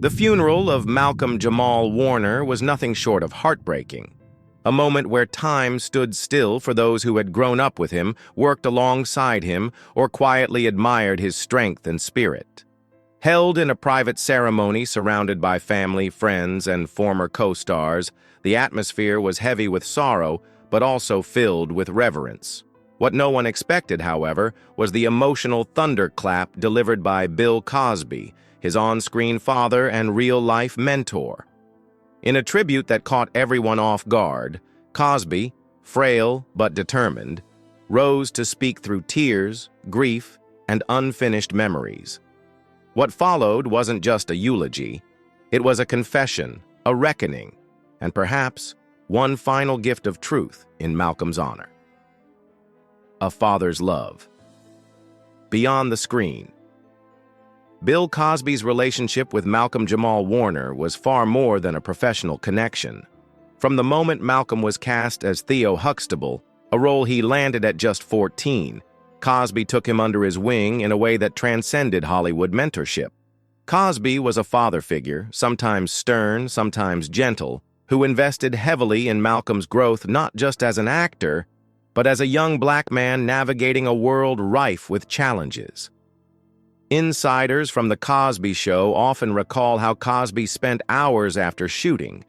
The funeral of Malcolm-Jamal Warner was nothing short of heartbreaking, a moment where time stood still for those who had grown up with him, worked alongside him, or quietly admired his strength and spirit. Held in a private ceremony surrounded by family, friends, and former co-stars, the atmosphere was heavy with sorrow, but also filled with reverence. What no one expected, however, was the emotional thunderclap delivered by Bill Cosby, his on-screen father and real-life mentor. In a tribute that caught everyone off guard, Cosby, frail but determined, rose to speak through tears, grief, and unfinished memories. What followed wasn't just a eulogy. It was a confession, a reckoning, and perhaps one final gift of truth in Malcolm's honor. A father's love. Beyond the screen. Bill Cosby's relationship with Malcolm-Jamal Warner was far more than a professional connection. From the moment Malcolm was cast as Theo Huxtable, a role he landed at just 14, Cosby took him under his wing in a way that transcended Hollywood mentorship. Cosby was a father figure, sometimes stern, sometimes gentle, who invested heavily in Malcolm's growth not just as an actor, but as a young black man navigating a world rife with challenges. Insiders from The Cosby Show often recall how Cosby spent hours after shooting,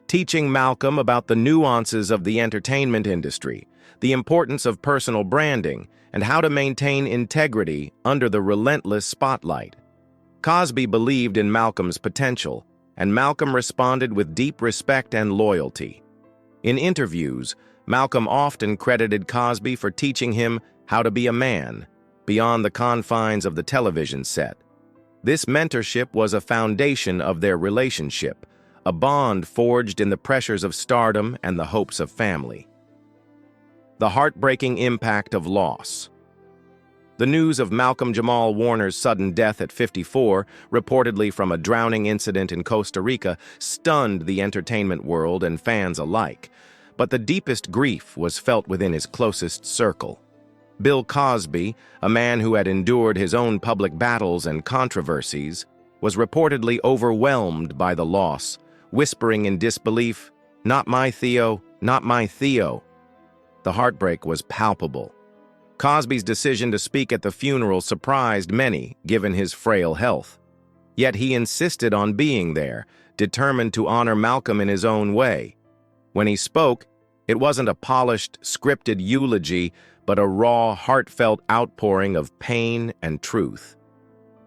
teaching Malcolm about the nuances of the entertainment industry, the importance of personal branding, and how to maintain integrity under the relentless spotlight. Cosby believed in Malcolm's potential, and Malcolm responded with deep respect and loyalty. In interviews, Malcolm often credited Cosby for teaching him how to be a man, beyond the confines of the television set. This mentorship was a foundation of their relationship, a bond forged in the pressures of stardom and the hopes of family. The heartbreaking impact of loss. The news of Malcolm-Jamal Warner's sudden death at 54, reportedly from a drowning incident in Costa Rica, stunned the entertainment world and fans alike. But the deepest grief was felt within his closest circle. Bill Cosby, a man who had endured his own public battles and controversies, was reportedly overwhelmed by the loss, whispering in disbelief, "Not my Theo, not my Theo." The heartbreak was palpable. Cosby's decision to speak at the funeral surprised many, given his frail health. Yet he insisted on being there, determined to honor Malcolm in his own way. When he spoke, it wasn't a polished, scripted eulogy, but a raw, heartfelt outpouring of pain and truth.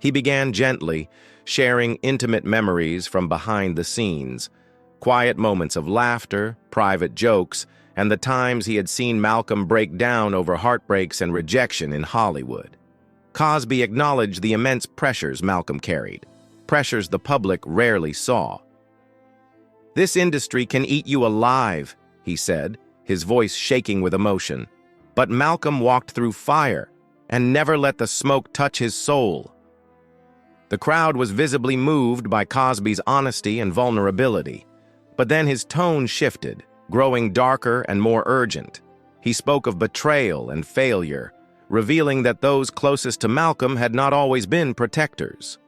He began gently, sharing intimate memories from behind the scenes, quiet moments of laughter, private jokes, and the times he had seen Malcolm break down over heartbreaks and rejection in Hollywood. Cosby acknowledged the immense pressures Malcolm carried, pressures the public rarely saw. "This industry can eat you alive," he said, his voice shaking with emotion. But Malcolm walked through fire and never let the smoke touch his soul. The crowd was visibly moved by Cosby's honesty and vulnerability. But then his tone shifted, growing darker and more urgent. He spoke of betrayal and failure, revealing that those closest to Malcolm had not always been protectors.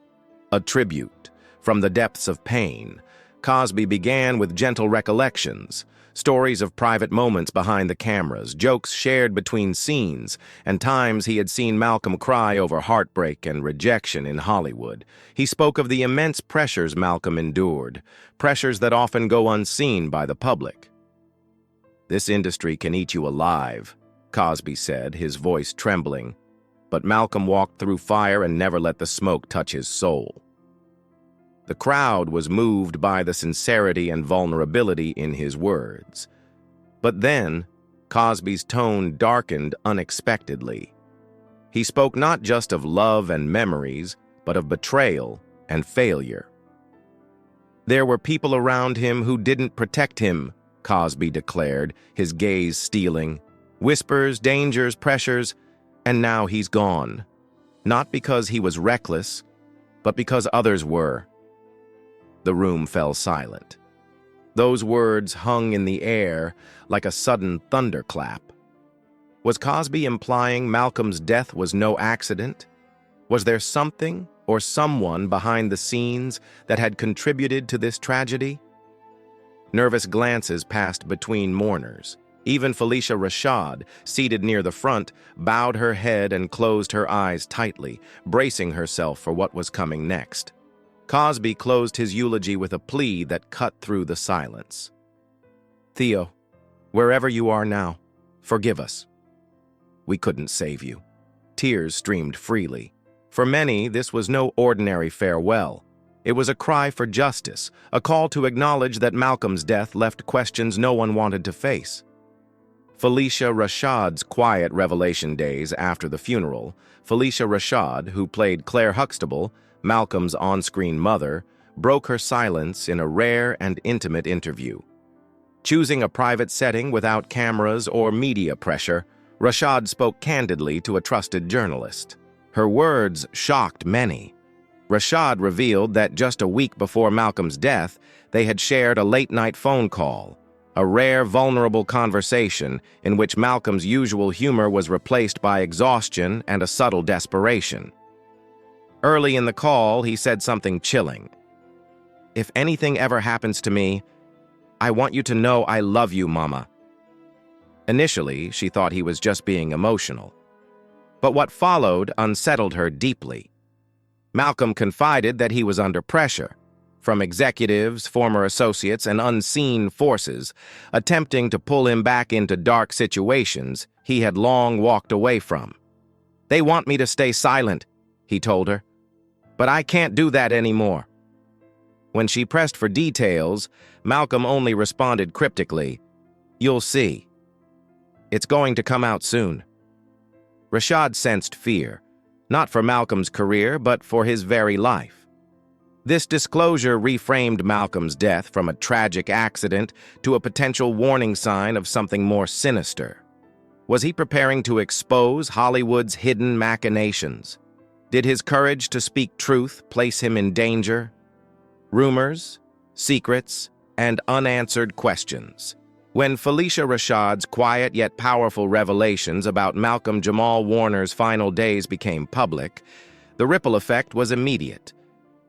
A tribute from the depths of pain, Cosby began with gentle recollections, stories of private moments behind the cameras, jokes shared between scenes, and times he had seen Malcolm cry over heartbreak and rejection in Hollywood. He spoke of the immense pressures Malcolm endured, pressures that often go unseen by the public. "This industry can eat you alive," Cosby said, his voice trembling. But Malcolm walked through fire and never let the smoke touch his soul. The crowd was moved by the sincerity and vulnerability in his words. But then, Cosby's tone darkened unexpectedly. He spoke not just of love and memories, but of betrayal and failure. "There were people around him who didn't protect him," Cosby declared, his gaze steeling. "Whispers, dangers, pressures, and now he's gone. Not because he was reckless, but because others were." The room fell silent. Those words hung in the air like a sudden thunderclap. Was Cosby implying Malcolm's death was no accident? Was there something, or someone behind the scenes that had contributed to this tragedy? Nervous glances passed between mourners. Even Felicia Rashad, seated near the front, bowed her head and closed her eyes tightly, bracing herself for what was coming next. Cosby closed his eulogy with a plea that cut through the silence. "Theo, wherever you are now, forgive us. We couldn't save you." Tears streamed freely. For many, this was no ordinary farewell. It was a cry for justice, a call to acknowledge that Malcolm's death left questions no one wanted to face. Felicia Rashad's quiet revelation days after the funeral, Felicia Rashad, who played Claire Huxtable, Malcolm's on-screen mother, broke her silence in a rare and intimate interview. Choosing a private setting without cameras or media pressure, Rashad spoke candidly to a trusted journalist. Her words shocked many. Rashad revealed that just a week before Malcolm's death, they had shared a late-night phone call, a rare, vulnerable conversation in which Malcolm's usual humor was replaced by exhaustion and a subtle desperation. Early in the call, he said something chilling. "If anything ever happens to me, I want you to know I love you, Mama." Initially, she thought he was just being emotional. But what followed unsettled her deeply. Malcolm confided that he was under pressure from executives, former associates, and unseen forces, attempting to pull him back into dark situations he had long walked away from. "They want me to stay silent," he told her, "but I can't do that anymore." When she pressed for details, Malcolm only responded cryptically, "You'll see. It's going to come out soon." Rashad sensed fear, not for Malcolm's career, but for his very life. This disclosure reframed Malcolm's death from a tragic accident to a potential warning sign of something more sinister. Was he preparing to expose Hollywood's hidden machinations? Did his courage to speak truth place him in danger? Rumors, secrets, and unanswered questions. When Felicia Rashad's quiet yet powerful revelations about Malcolm-Jamal Warner's final days became public, the ripple effect was immediate.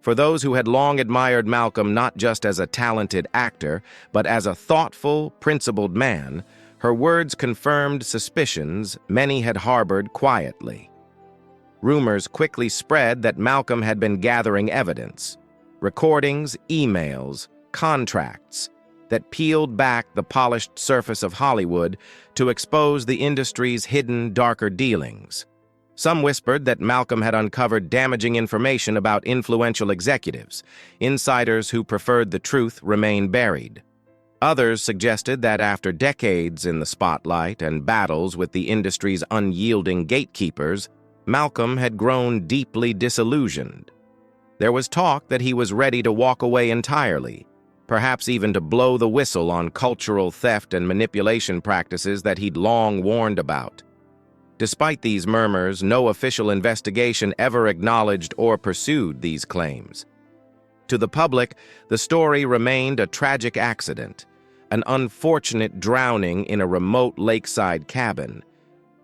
For those who had long admired Malcolm not just as a talented actor, but as a thoughtful, principled man, her words confirmed suspicions many had harbored quietly. Rumors quickly spread that Malcolm had been gathering evidence, recordings, emails, contracts, that peeled back the polished surface of Hollywood to expose the industry's hidden, darker dealings. Some whispered that Malcolm had uncovered damaging information about influential executives. Insiders who preferred the truth remained buried. Others suggested that after decades in the spotlight and battles with the industry's unyielding gatekeepers, Malcolm had grown deeply disillusioned. There was talk that he was ready to walk away entirely, perhaps even to blow the whistle on cultural theft and manipulation practices that he'd long warned about. Despite these murmurs, no official investigation ever acknowledged or pursued these claims. To the public, the story remained a tragic accident, an unfortunate drowning in a remote lakeside cabin.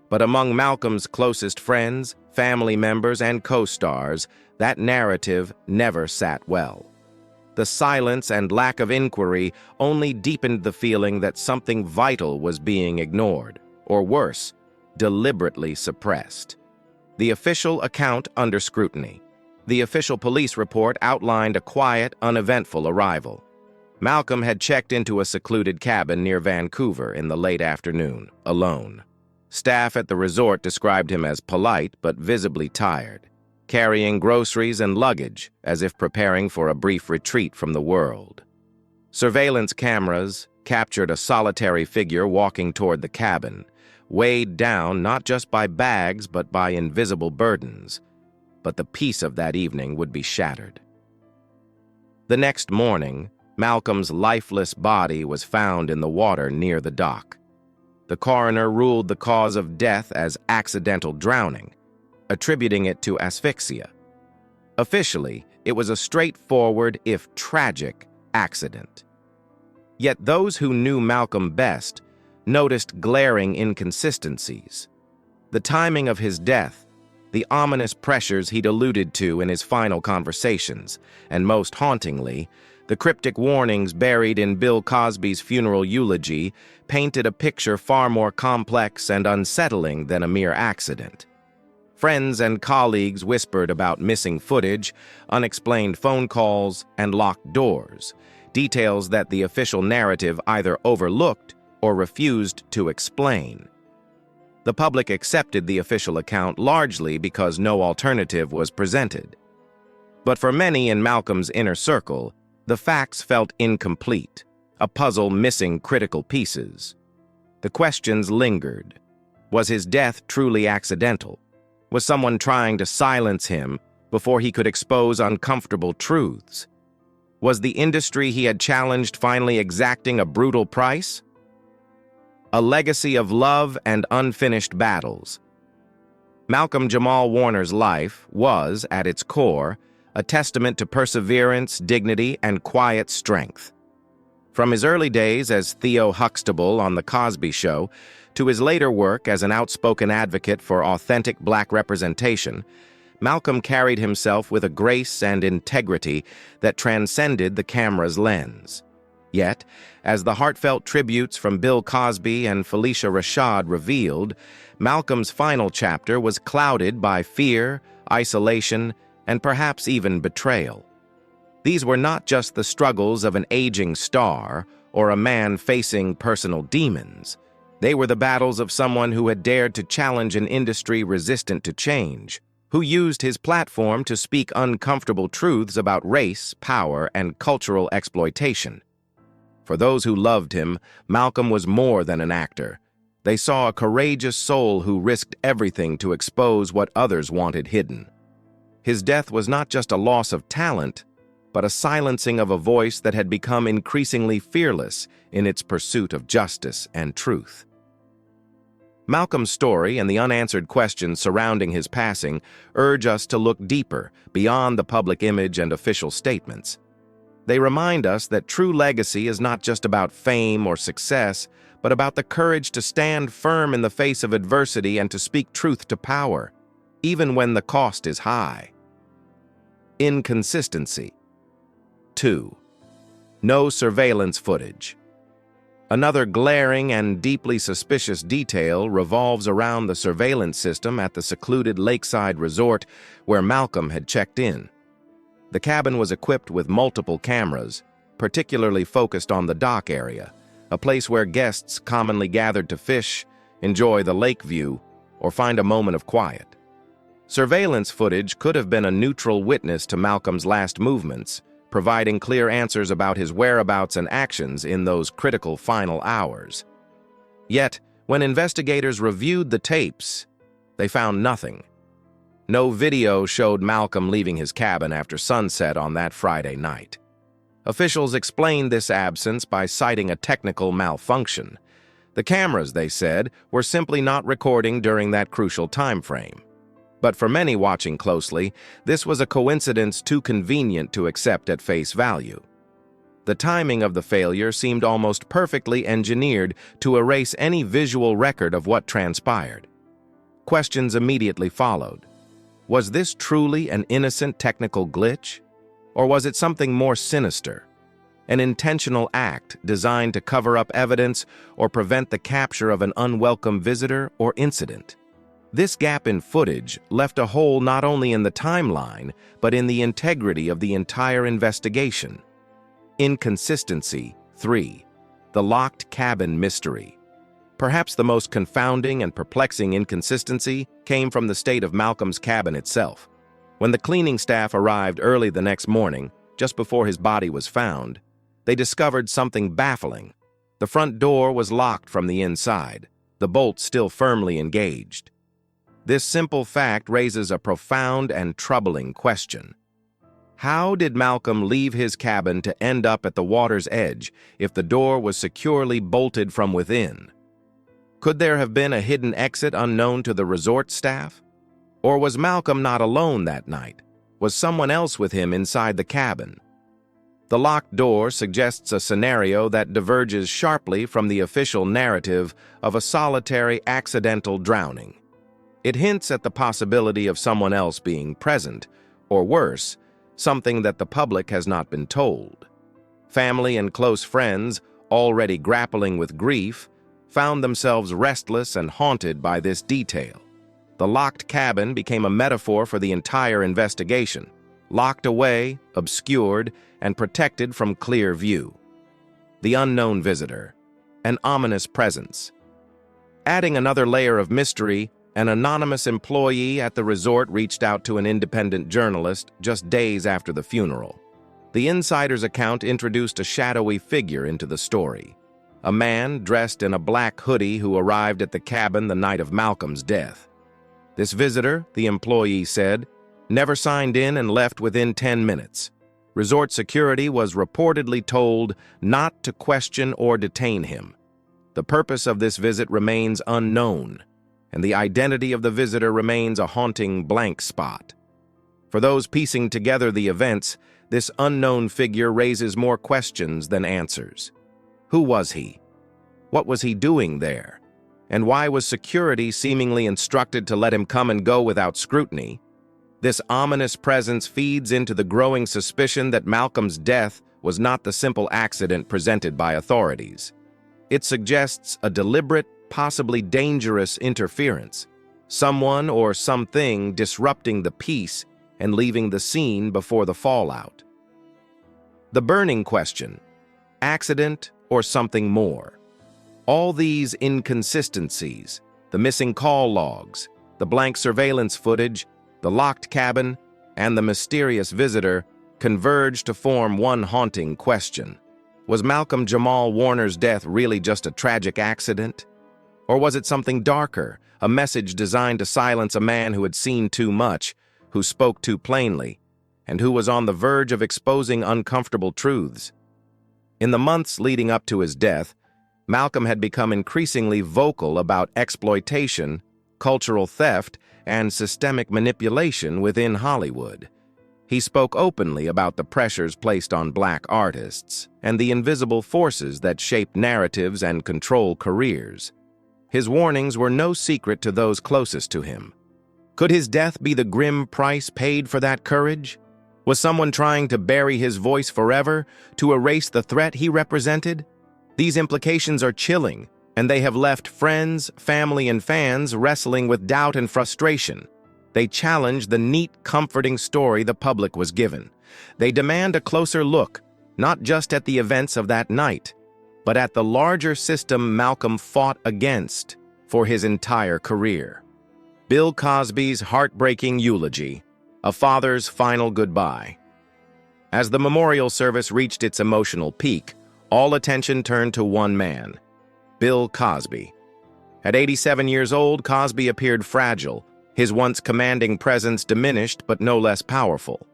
But among Malcolm's closest friends, family members, and co-stars, that narrative never sat well. The silence and lack of inquiry only deepened the feeling that something vital was being ignored, or worse, deliberately suppressed. The official account under scrutiny. The official police report outlined a quiet, uneventful arrival. Malcolm had checked into a secluded cabin near Vancouver in the late afternoon, alone. Staff at the resort described him as polite but visibly tired, carrying groceries and luggage as if preparing for a brief retreat from the world. Surveillance cameras captured a solitary figure walking toward the cabin, weighed down not just by bags but by invisible burdens. But the peace of that evening would be shattered. The next morning, Malcolm's lifeless body was found in the water near the dock. The coroner ruled the cause of death as accidental drowning, attributing it to asphyxia. Officially, it was a straightforward, if tragic, accident. Yet those who knew Malcolm best noticed glaring inconsistencies. The timing of his death, the ominous pressures he'd alluded to in his final conversations, and most hauntingly, the cryptic warnings buried in Bill Cosby's funeral eulogy painted a picture far more complex and unsettling than a mere accident. Friends and colleagues whispered about missing footage, unexplained phone calls, and locked doors, details that the official narrative either overlooked or refused to explain. The public accepted the official account largely because no alternative was presented. But for many in Malcolm's inner circle, the facts felt incomplete, a puzzle missing critical pieces. The questions lingered. Was his death truly accidental? Was someone trying to silence him before he could expose uncomfortable truths? Was the industry he had challenged finally exacting a brutal price? A legacy of love and unfinished battles. Malcolm-Jamal Warner's life was, at its core, a testament to perseverance, dignity, and quiet strength. From his early days as Theo Huxtable on The Cosby Show to his later work as an outspoken advocate for authentic black representation, Malcolm carried himself with a grace and integrity that transcended the camera's lens. Yet, as the heartfelt tributes from Bill Cosby and Felicia Rashad revealed, Malcolm's final chapter was clouded by fear, isolation, and perhaps even betrayal. These were not just the struggles of an aging star or a man facing personal demons. They were the battles of someone who had dared to challenge an industry resistant to change, who used his platform to speak uncomfortable truths about race, power, and cultural exploitation. For those who loved him, Malcolm was more than an actor. They saw a courageous soul who risked everything to expose what others wanted hidden. His death was not just a loss of talent, but a silencing of a voice that had become increasingly fearless in its pursuit of justice and truth. Malcolm's story and the unanswered questions surrounding his passing urge us to look deeper, beyond the public image and official statements. They remind us that true legacy is not just about fame or success, but about the courage to stand firm in the face of adversity and to speak truth to power, even when the cost is high. Inconsistency. 2. No surveillance footage. Another glaring and deeply suspicious detail revolves around the surveillance system at the secluded lakeside resort where Malcolm had checked in. The cabin was equipped with multiple cameras, particularly focused on the dock area, a place where guests commonly gathered to fish, enjoy the lake view, or find a moment of quiet. Surveillance footage could have been a neutral witness to Malcolm's last movements, providing clear answers about his whereabouts and actions in those critical final hours. Yet, when investigators reviewed the tapes, they found nothing. No video showed Malcolm leaving his cabin after sunset on that Friday night. Officials explained this absence by citing a technical malfunction. The cameras, they said, were simply not recording during that crucial time frame. But for many watching closely, this was a coincidence too convenient to accept at face value. The timing of the failure seemed almost perfectly engineered to erase any visual record of what transpired. Questions immediately followed. Was this truly an innocent technical glitch? Or was it something more sinister? An intentional act designed to cover up evidence or prevent the capture of an unwelcome visitor or incident? This gap in footage left a hole not only in the timeline, but in the integrity of the entire investigation. Inconsistency. 3. The locked cabin mystery. Perhaps the most confounding and perplexing inconsistency came from the state of Malcolm's cabin itself. When the cleaning staff arrived early the next morning, just before his body was found, they discovered something baffling. The front door was locked from the inside, the bolt still firmly engaged. This simple fact raises a profound and troubling question. How did Malcolm leave his cabin to end up at the water's edge if the door was securely bolted from within? Could there have been a hidden exit unknown to the resort staff? Or was Malcolm not alone that night? Was someone else with him inside the cabin? The locked door suggests a scenario that diverges sharply from the official narrative of a solitary accidental drowning. It hints at the possibility of someone else being present, or worse, something that the public has not been told. Family and close friends, already grappling with grief, found themselves restless and haunted by this detail. The locked cabin became a metaphor for the entire investigation, locked away, obscured, and protected from clear view. The unknown visitor, an ominous presence. Adding another layer of mystery, an anonymous employee at the resort reached out to an independent journalist just days after the funeral. The insider's account introduced a shadowy figure into the story, a man dressed in a black hoodie who arrived at the cabin the night of Malcolm's death. This visitor, the employee said, never signed in and left within 10 minutes. Resort security was reportedly told not to question or detain him. The purpose of this visit remains unknown, and the identity of the visitor remains a haunting blank spot. For those piecing together the events, this unknown figure raises more questions than answers. Who was he? What was he doing there? And why was security seemingly instructed to let him come and go without scrutiny? This ominous presence feeds into the growing suspicion that Malcolm's death was not the simple accident presented by authorities. It suggests a deliberate, possibly dangerous interference, someone or something disrupting the peace and leaving the scene before the fallout. The burning question: accident or something more? All these inconsistencies, the missing call logs, the blank surveillance footage, the locked cabin, and the mysterious visitor converge to form one haunting question. Was Malcolm-Jamal Warner's death really just a tragic accident? Or was it something darker, a message designed to silence a man who had seen too much, who spoke too plainly, and who was on the verge of exposing uncomfortable truths? In the months leading up to his death, Malcolm had become increasingly vocal about exploitation, cultural theft, and systemic manipulation within Hollywood. He spoke openly about the pressures placed on black artists and the invisible forces that shape narratives and control careers. His warnings were no secret to those closest to him. Could his death be the grim price paid for that courage? Was someone trying to bury his voice forever, to erase the threat he represented? These implications are chilling, and they have left friends, family, and fans wrestling with doubt and frustration. They challenge the neat, comforting story the public was given. They demand a closer look, not just at the events of that night, but at the larger system Malcolm fought against for his entire career. Bill Cosby's heartbreaking eulogy, a father's final goodbye. As the memorial service reached its emotional peak, all attention turned to one man, Bill Cosby. At 87 years old, Cosby appeared fragile, his once commanding presence diminished but no less powerful.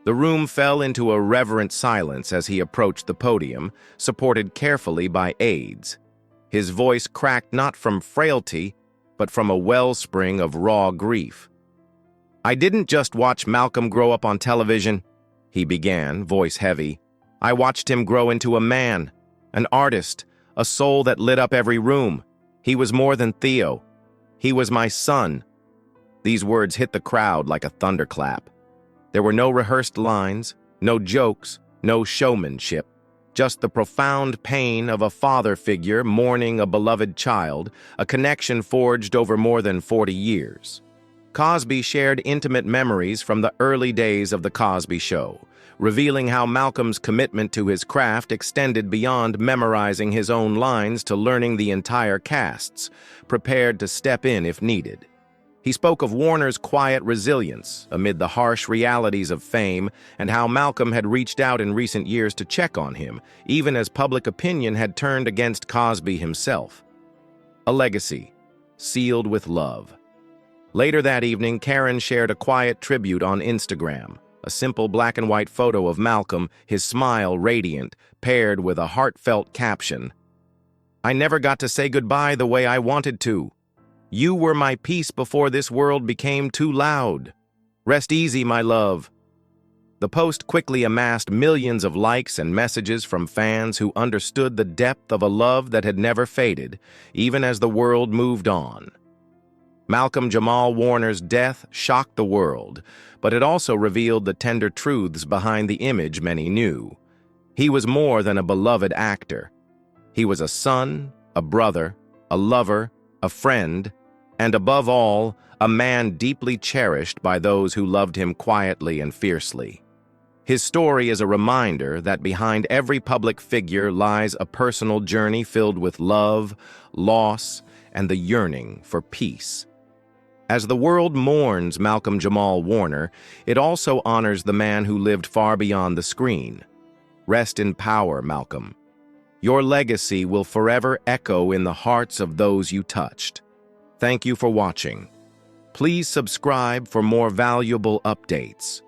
The room fell into a reverent silence as he approached the podium, supported carefully by aides. His voice cracked not from frailty, but from a wellspring of raw grief. "I didn't just watch Malcolm grow up on television," he began, voice heavy. "I watched him grow into a man, an artist, a soul that lit up every room. He was more than Theo. He was my son." These words hit the crowd like a thunderclap. There were no rehearsed lines, no jokes, no showmanship, just the profound pain of a father figure mourning a beloved child, a connection forged over more than 40 years. Cosby shared intimate memories from the early days of The Cosby Show, revealing how Malcolm's commitment to his craft extended beyond memorizing his own lines to learning the entire casts, prepared to step in if needed. He spoke of Warner's quiet resilience amid the harsh realities of fame and how Malcolm had reached out in recent years to check on him, even as public opinion had turned against Cosby himself. A legacy, sealed with love. Later that evening, Karen shared a quiet tribute on Instagram, a simple black and white photo of Malcolm, his smile radiant, paired with a heartfelt caption. "I never got to say goodbye the way I wanted to. You were my peace before this world became too loud. Rest easy, my love." The post quickly amassed millions of likes and messages from fans who understood the depth of a love that had never faded, even as the world moved on. Malcolm-Jamal Warner's death shocked the world, but it also revealed the tender truths behind the image many knew. He was more than a beloved actor. He was a son, a brother, a lover, a friend, and above all, a man deeply cherished by those who loved him quietly and fiercely. His story is a reminder that behind every public figure lies a personal journey filled with love, loss, and the yearning for peace. As the world mourns Malcolm-Jamal Warner, it also honors the man who lived far beyond the screen. Rest in power, Malcolm. Your legacy will forever echo in the hearts of those you touched. Thank you for watching. Please subscribe for more valuable updates.